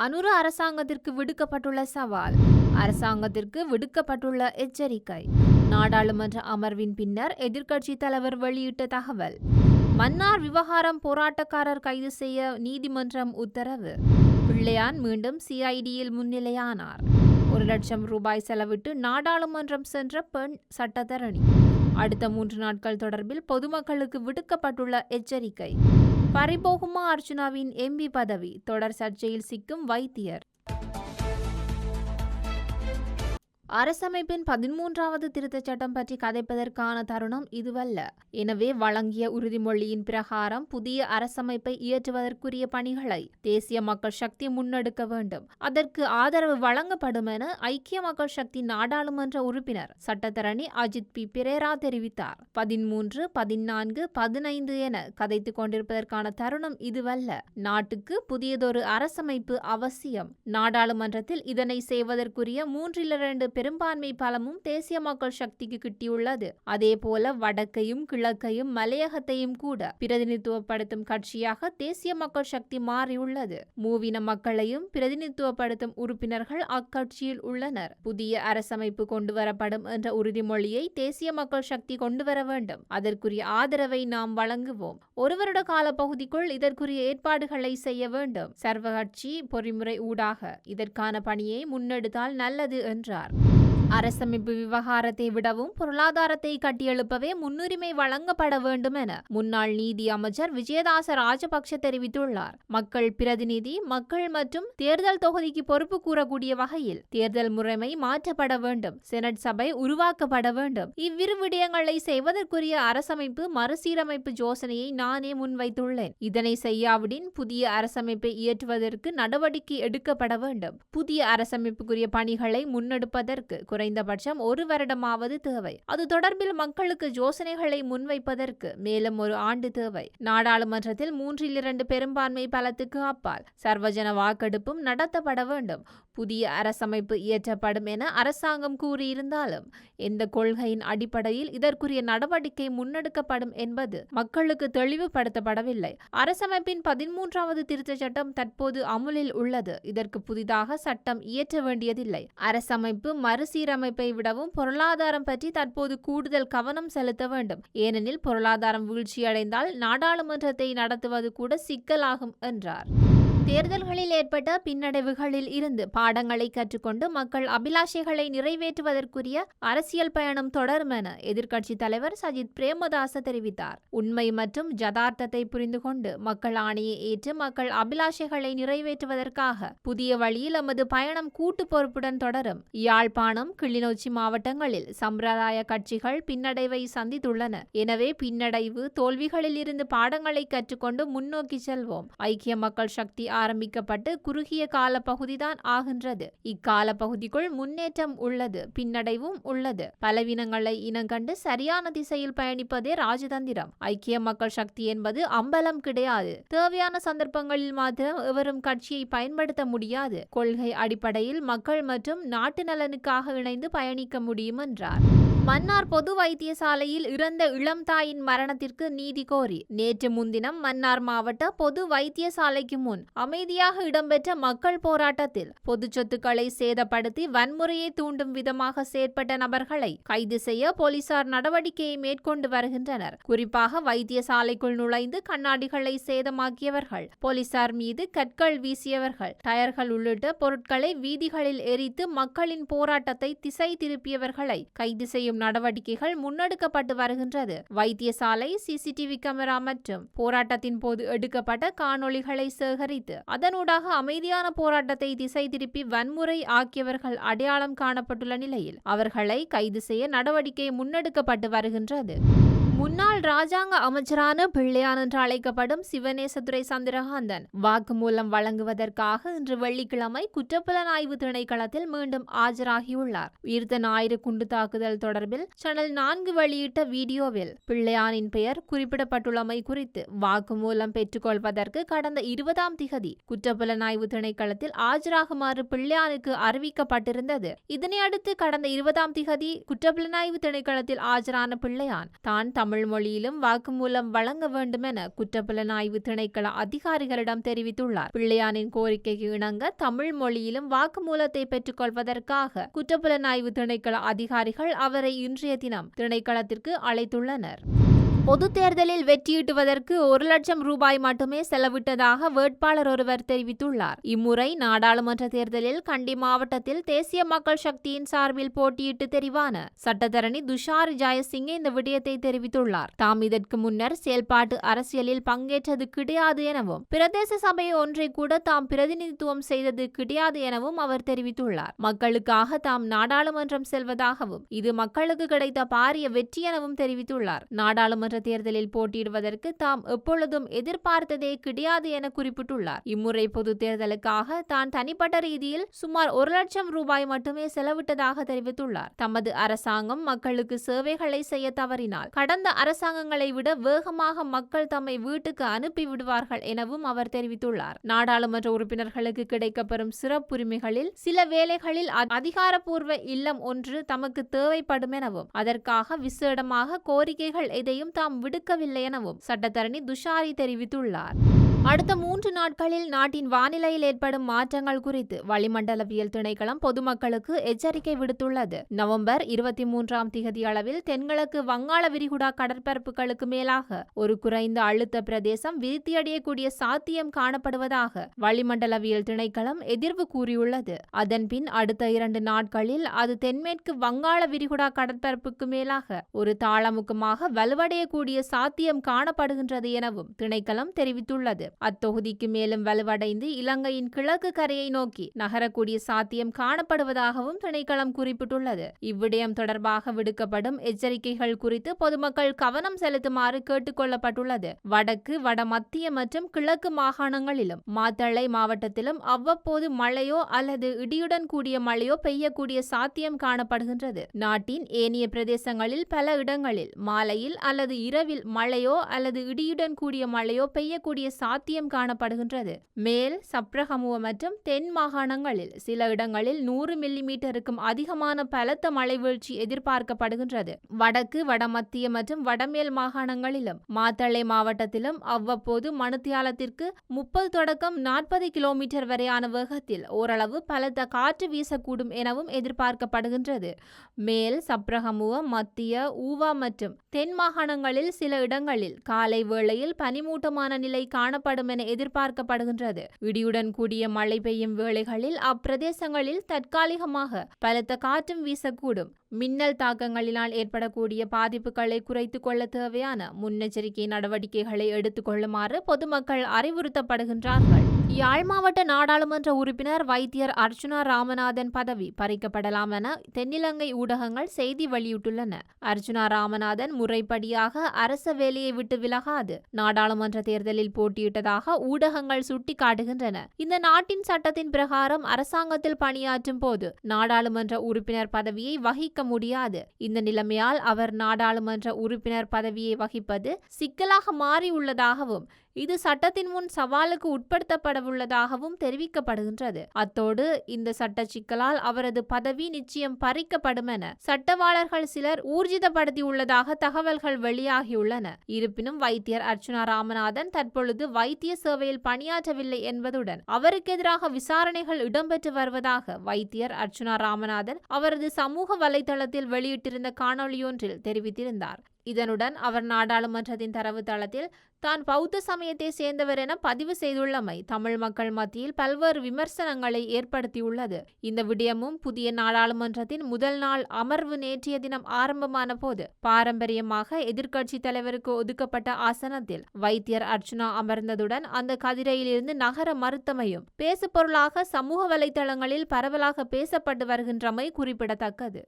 அனுர அரசாங்கத்திற்கு விடுக்கப்பட்டுள்ள சவால், அரசாங்கத்திற்கு விடுக்கப்பட்டுள்ள எச்சரிக்கை, நாடாளுமன்ற அமர்வின் பின்னர் எதிர்க்கட்சி தலைவர் வெளியிட்ட தகவல், மன்னார் விவகாரம் போராட்டக்காரர் கைது செய்ய நீதிமன்றம் உத்தரவு, பிள்ளையான் மீண்டும் சிஐடியில் முன்னிலையானார், 1 லட்சம் ரூபாய் செலவிட்டு நாடாளுமன்றம் சென்ற பெண் சட்டத்தரணி, அடுத்த 3 நாட்கள் தொடர்பில் பொதுமக்களுக்கு விடுக்கப்பட்டுள்ள எச்சரிக்கை, பறிபோகுமா அர்ச்சுனாவின் எம்பி பதவி, தொடர் சர்ச்சையில் சிக்கும் வைத்தியர். அரசமைப்பின் 13வது திருத்தச் சட்டம் பற்றி கதைப்பதற்கான தருணம் இதுவல்ல. எனவே வழங்கிய உறுதிமொழியின் பிரகாரம் புதிய அரசமைப்பை இயற்றுவதற்குரிய பணிகளை தேசிய மக்கள் சக்தி முன்னெடுக்க வேண்டும். அதற்கு ஆதரவு வழங்கப்படும் என ஐக்கிய மக்கள் சக்தி நாடாளுமன்ற உறுப்பினர் சட்டத்தரணி அஜித் பி பிரேரா தெரிவித்தார். 13, 14, 15 என கதைத்துக் கொண்டிருப்பதற்கான தருணம் இதுவல்ல. நாட்டுக்கு புதியதொரு அரசமைப்பு அவசியம். நாடாளுமன்றத்தில் இதனை செய்வதற்குரிய 3/2 பெரும்பான்மை பலமும் தேசிய மக்கள் சக்திக்கு கிட்டியுள்ளது. அதேபோல வடக்கையும் கிழக்கையும் மலையகத்தையும் கூட பிரதிநிதித்துவப்படுத்தும் கட்சியாக தேசிய மக்கள் சக்தி மாறியுள்ளது. மூவின மக்களையும் பிரதிநிதித்துவப்படுத்தும் உறுப்பினர்கள் அக்கட்சியில் உள்ளனர். புதிய அரசமைப்பு கொண்டுவரப்படும் என்ற உறுதிமொழியை தேசிய மக்கள் சக்தி கொண்டுவர வேண்டும். அதற்குரிய ஆதரவை நாம் வழங்குவோம். 1 வருட கால பகுதிக்குள் இதற்குரிய ஏற்பாடுகளை செய்ய வேண்டும். சர்வகட்சி பொறிமுறை ஊடாக இதற்கான பணியை முன்னெடுத்தால் நல்லது என்றார். அரசமைப்பு விவகாரத்தை விடவும் பொருளாதாரத்தை கட்டியெழுப்பவே முன்னுரிமை வழங்கப்பட வேண்டும் என முன்னாள் நீதி அமைச்சர் விஜயதாச ராஜபக்ஷ தெரிவித்துள்ளார். மக்கள் பிரதிநிதி, மக்கள் மற்றும் தேர்தல் தொகுதிக்கு பொறுப்பு கூறக்கூடிய வகையில் தேர்தல் முறைமை மாற்றப்பட வேண்டும். செனட் சபை உருவாக்கப்பட வேண்டும். இவ்விரு விடயங்களை செய்வதற்குரிய அரசமைப்பு மறுசீரமைப்பு யோசனையை நானே முன்வைத்துள்ளேன். இதனை செய்யாவிடின் புதிய அரசமைப்பை இயற்றுவதற்கு நடவடிக்கை எடுக்கப்பட வேண்டும். புதிய அரசமைப்புக்குரிய பணிகளை முன்னெடுப்பதற்கு குறைந்தபட்சம் 1 வருடமாவது தேவை. அது தொடர்பில் மக்களுக்கு யோசனைகளை முன்வைப்பதற்கு மேலும் 1 ஆண்டு தேவை. நாடாளுமன்றத்தில் 3/2 பெரும்பான்மை பலத்துக்கு அப்பால் சர்வஜன வாக்கெடுப்பும் நடத்தப்பட வேண்டும். புதிய அரசமைப்பு இயற்றப்படும் என அரசாங்கம் கூறியிருந்தாலும் எந்த கொள்கையின் அடிப்படையில் இதற்குரிய நடவடிக்கை முன்னெடுக்கப்படும் என்பது மக்களுக்கு தெளிவுபடுத்தப்படவில்லை. அரசமைப்பின் 13வது திருத்தச் சட்டம் தற்போது அமுலில் உள்ளது. இதற்கு புதிதாக சட்டம் இயற்ற வேண்டியதில்லை. அரசமைப்பு மறுசீரமைப்பை விடவும் பொருளாதாரம் பற்றி தற்போது கூடுதல் கவனம் செலுத்த வேண்டும். ஏனெனில் பொருளாதாரம் வீழ்ச்சியடைந்தால் நாடாளுமன்றத்தை நடத்துவது கூட சிக்கலாகும் என்றார். தேர்தல்களில் ஏற்பட்ட பின்னடைவுகளில் இருந்து பாடங்களை கற்றுக்கொண்டு மக்கள் அபிலாஷைகளை நிறைவேற்றுவதற்குரிய அரசியல் பயணம் தொடரும் என எதிர்க்கட்சி தலைவர் சஜித் பிரேமதாச தெரிவித்தார். உண்மை மற்றும் யதார்த்தத்தை புரிந்து கொண்டு மக்கள் ஆணையை ஏற்று மக்கள் அபிலாஷைகளை நிறைவேற்றுவதற்காக புதிய வழியில் எமது பயணம் கூட்டு பொறுப்புடன் தொடரும். யாழ்ப்பாணம், கிளிநொச்சி மாவட்டங்களில் சம்பிரதாய கட்சிகள் பின்னடைவை சந்தித்துள்ளன. எனவே பின்னடைவு, தோல்விகளில் இருந்து பாடங்களை கற்றுக்கொண்டு முன்னோக்கி செல்வோம். ஐக்கிய மக்கள் சக்தி ஆரம்பிக்கப்பட்டு குறுகிய கால பகுதிதான் ஆகின்றது. இக்கால பகுதிக்குள் முன்னேற்றம் உள்ளது, பின்னடைவும் உள்ளது. பலவீனங்களை இனங்கண்டு சரியான திசையில் பயணிப்பதே ராஜதந்திரம். ஐக்கிய மக்கள் சக்தி என்பது அம்பலம் கிடையாது. தேவையான சந்தர்ப்பங்களில் மாத்திரம் எவரும் கட்சியை பயன்படுத்த முடியாது. கொள்கை அடிப்படையில் மக்கள் மற்றும் நாட்டு நலனுக்காக இணைந்து பயணிக்க முடியும் என்றார். மன்னார் பொது வைத்தியசாலையில் இறந்த இளம் தாயின் மரணத்திற்கு நீதி கோரி நேற்று முன்தினம் மன்னார் மாவட்ட பொது வைத்தியசாலைக்கு முன் அமைதியாக இடம்பெற்ற மக்கள் போராட்டத்தில் பொது சொத்துக்களை சேதப்படுத்தி வன்முறையை தூண்டும் விதமாக செயற்பட்ட நபர்களை கைது செய்ய போலீசார் நடவடிக்கையை மேற்கொண்டு வருகின்றனர். குறிப்பாக வைத்தியசாலைக்குள் நுழைந்து கண்ணாடிகளை சேதமாக்கியவர்கள், போலீசார் மீது கற்கள் வீசியவர்கள், டயர்கள் உள்ளிட்ட பொருட்களை வீதிகளில் எரித்து மக்களின் போராட்டத்தை திசை திருப்பியவர்களை கைது செய்யும் நடவடிக்கைகள் முன்னெடுக்கப்பட்டு வருகின்றது. வைத்தியசாலை சிசிடிவி கேமரா மற்றும் போராட்டத்தின் போது எடுக்கப்பட்ட காணொளிகளை சேகரித்து அதனூடாக அமைதியான போராட்டத்தை திசை திருப்பி வன்முறை ஆக்கியவர்கள் அடையாளம் காணப்பட்டுள்ள நிலையில் அவர்களை கைது செய்ய நடவடிக்கை முன்னெடுக்கப்பட்டு வருகின்றது. முன்னாள் ராஜாங்க அமைச்சரான பிள்ளையான் என்று அழைக்கப்படும் சிவனேசதுரை சந்திரகாந்தன் வாக்குமூலம் வழங்குவதற்காக இன்று வெள்ளிக்கிழமை குற்றப்புலனாய்வு திணைக்களத்தில் மீண்டும் ஆஜராகியுள்ளார். உயிர்த்த ஞாயிறு குண்டு தாக்குதல் தொடர்பில் சேனல் 4 வெளியிட்ட வீடியோவில் பிள்ளையானின் பெயர் குறிப்பிடப்பட்டுள்ளமை குறித்து வாக்குமூலம் பெற்றுக்கொள்வதற்கு கடந்த 20ஆம் திகதி குற்றப்புலனாய்வு திணைக்களத்தில் ஆஜராகுமாறு பிள்ளையானுக்கு அறிவிக்கப்பட்டிருந்தது. இதனையடுத்து கடந்த 20ஆம் திகதி குற்றப்புலனாய்வு திணைக்களத்தில் ஆஜரான பிள்ளையான் தான் தமிழ் மொழியிலும் வாக்குமூலம் வழங்க வேண்டும் என குற்றப்புலனாய்வு திணைக்கள அதிகாரிகளிடம் தெரிவித்துள்ளார். பிள்ளையானின் கோரிக்கைக்கு இணங்க தமிழ் மொழியிலும் வாக்குமூலத்தை பெற்றுக் கொள்வதற்காக குற்றப்புலனாய்வு திணைக்கள அதிகாரிகள் அவரை இன்றைய தினம் திணைக்களத்திற்கு அழைத்துள்ளனர். பொது தேர்தலில் வெற்றியீட்டுவதற்கு 1 லட்சம் ரூபாய் மட்டுமே செலவிட்டதாக வேட்பாளர் ஒருவர் தெரிவித்துள்ளார். இம்முறை நாடாளுமன்ற தேர்தலில் கண்டி மாவட்டத்தில் தேசிய மக்கள் சக்தியின் சார்பில் போட்டியிட்டு தெரிவான சட்டத்தரணி துஷாரி ஜெயசிங்க இந்த விடயத்தை தெரிவித்துள்ளார். தாம் இதற்கு முன்னர் செயல்பாட்டு அரசியலில் பங்கேற்றது கிடையாது எனவும் பிரதேச சபை ஒன்றை கூட தாம் பிரதிநிதித்துவம் செய்தது கிடையாது எனவும் அவர் தெரிவித்துள்ளார். மக்களுக்காக தாம் நாடாளுமன்றம் செல்வதாகவும் இது மக்களுக்கு கிடைத்த பாரிய வெற்றி எனவும் தெரிவித்துள்ளார். நாடாளுமன்ற தேர்தலில் போட்டியிடுவதற்கு தாம் எப்பொழுதும் எதிர்பார்த்ததே கிடையாது என குறிப்பிட்டுள்ளார். இம்முறை பொது தேர்தலுக்காக தான் தனிப்பட்ட ரீதியில் சுமார் 1 லட்சம் ரூபாய் மட்டுமே செலவிட்டதாக தெரிவித்துள்ளார். தமது அரசாங்கம் மக்களுக்கு சேவைகளை செய்ய தவறினால் கடந்த அரசாங்கங்களை விட வேகமாக மக்கள் தம்மை வீட்டுக்கு அனுப்பி விடுவார்கள் எனவும் அவர் தெரிவித்துள்ளார். நாடாளுமன்ற உறுப்பினர்களுக்கு கிடைக்கப்பெறும் சிறப்புரிமைகளில் சில வேளைகளில் அதிகாரப்பூர்வ இல்லம் ஒன்று தமக்கு தேவைப்படும் எனவும் அதற்காக விசேடமாக கோரிக்கைகள் எதையும் தாம் விடுக்கவில்லை எனவும் சட்டத்தரணி துஷாரி தெரிவித்துள்ளார். அடுத்த 3 நாட்களில் நாட்டின் வானிலையில் ஏற்படும் மாற்றங்கள் குறித்து வளிமண்டலவியல் திணைக்களம் பொதுமக்களுக்கு எச்சரிக்கை விடுத்துள்ளது. நவம்பர் 23ஆம் திகதி அளவில் தென்கிழக்கு வங்காள விரிகுடா கடற்பரப்புகளுக்கு மேலாக ஒரு குறைந்த அழுத்த பிரதேசம் விருத்தியடையக்கூடிய சாத்தியம் காணப்படுவதாக வளிமண்டலவியல் திணைக்களம் எதிர்வு கூறியுள்ளது. அதன்பின் அடுத்த 2 நாட்களில் அது தென்மேற்கு வங்காள விரிகுடா கடற்பரப்புக்கு மேலாக ஒரு தாளமுகமாக வலுவடையக்கூடிய சாத்தியம் காணப்படுகின்றது எனவும் திணைக்களம் தெரிவித்துள்ளது. அத்தொகுதிக்கு மேலும் வலுவடைந்து இலங்கையின் கிழக்கு கரையை நோக்கி நகரக்கூடிய சாத்தியம் காணப்படுவதாகவும் திணைக்களம் குறிப்பிட்டுள்ளது. இவ்விடயம் தொடர்பாக விடுக்கப்படும் எச்சரிக்கைகள் குறித்து பொதுமக்கள் கவனம் செலுத்துமாறு கேட்டுக் கொள்ளப்பட்டுள்ளது. வடக்கு, வடமத்திய மற்றும் கிழக்கு மாகாணங்களிலும் மாத்தளை மாவட்டத்திலும் அவ்வப்போது மழையோ அல்லது இடியுடன் கூடிய மழையோ பெய்யக்கூடிய சாத்தியம் காணப்படுகின்றது. நாட்டின் ஏனைய பிரதேசங்களில் பல இடங்களில் மாலையில் அல்லது இரவில் மழையோ அல்லது இடியுடன் கூடிய மழையோ பெய்யக்கூடிய சாத்தியம் காணப்படுகின்றது. மேல், சப்ரகமுவ மற்றும் தென் மாகாணங்களில் சில இடங்களில் 100 மில்லிமீட்டருக்கும் அதிகமான பலத்த மழை வீழ்ச்சி எதிர்பார்க்கப்படுகின்றது. வடக்கு, வடமத்திய மற்றும் வடமேல் மாகாணங்களிலும் மாத்தளை மாவட்டத்திலும் அவ்வப்போது மணித்தியாலத்திற்கு 30 தொடக்கம் 40 கிலோமீட்டர் வரையான வேகத்தில் ஓரளவு பலத்த காற்று வீசக்கூடும் எனவும் எதிர்பார்க்கப்படுகின்றது. மேல், சப்ரகமுவ, மத்திய, ஊவா மற்றும் தென் மாகாணங்களில் சில இடங்களில் காலை வேளையில் பனிமூட்டமான நிலை காணப்படும் என எதிர்பார்க்கப்படுகின்றது. இடியுடன் கூடிய மழை பெய்யும் வேளைகளில் அப்பிரதேசங்களில் தற்காலிகமாக பலத்த காற்றும் வீசக்கூடும். மின்னல் தாக்கங்களினால் ஏற்படக்கூடிய பாதிப்புகளை குறைத்துக் கொள்ள தேவையான முன்னெச்சரிக்கை நடவடிக்கைகளை எடுத்துக் கொள்ளுமாறு பொதுமக்கள் அறிவுறுத்தப்படுகின்றார்கள். யாழ் மாவட்ட நாடாளுமன்ற உறுப்பினர் வைத்தியர் அர்ச்சுனா ராமநாதன் பதவி பறிக்கப்படலாம் என தென்னிலங்கை ஊடகங்கள் செய்தி வெளியிட்டுள்ளன. அர்ச்சுனா ராமநாதன் முறைப்படியாக அரச வேலையை விட்டு விலகாது நாடாளுமன்ற தேர்தலில் போட்டியிட்டதாக ஊடகங்கள் சுட்டிக்காட்டுகின்றன. இந்த நாட்டின் சட்டத்தின் பிரகாரம் அரசாங்கத்தில் பணியாற்றும் போது நாடாளுமன்ற உறுப்பினர் பதவியை வகிக்க முடியாது. இந்த நிலைமையால் அவர் நாடாளுமன்ற உறுப்பினர் பதவியை வகிப்பது சிக்கலாக மாறியுள்ளதாகவும் இது சட்டத்தின் முன் சவாலுக்கு உட்படுத்தப்படவுள்ளதாகவும் தெரிவிக்கப்படுகின்றது. அத்தோடு இந்த சட்ட சிக்கலால் அவரது பதவி நிச்சயம் பறிக்கப்படும் என சட்டவாளர்கள் சிலர் ஊர்ஜிதப்படுத்தியுள்ளதாக தகவல்கள் வெளியாகியுள்ளன. இருப்பினும் வைத்தியர் அர்ச்சுனா ராமநாதன் தற்பொழுது வைத்திய சேவையில் பணியாற்றவில்லை என்பதுடன் அவருக்கு எதிராக விசாரணைகள் இடம்பெற்று வருவதாக வைத்தியர் அர்ச்சுனா ராமநாதன் அவரது சமூக வலைதளத்தில் வெளியிட்டிருந்த காணொளியொன்றில் தெரிவித்திருந்தார். இதனுடன் அவர் நாடாளுமன்றத்தின் தரவுத்தளத்தில் தான் பௌத்த சமயத்தை சேர்ந்தவர் என பதிவு செய்துள்ளமை தமிழ் மக்கள் மத்தியில் பல்வேறு விமர்சனங்களை ஏற்படுத்தியுள்ளது. இந்த விடயமும் புதிய நாடாளுமன்றத்தின் முதல் நாள் அமர்வு நேற்றைய தினம் ஆரம்பமான போது பாரம்பரியமாக எதிர்க்கட்சி தலைவருக்கு ஒதுக்கப்பட்ட ஆசனத்தில் வைத்தியர் அர்ச்சுனா அமர்ந்ததுடன் அந்த கதிரையிலிருந்து நகர மறுத்தமையும் பேசுபொருளாக சமூக வலைதளங்களில் பரவலாக பேசப்பட்டு வருகின்றமை குறிப்பிடத்தக்கது.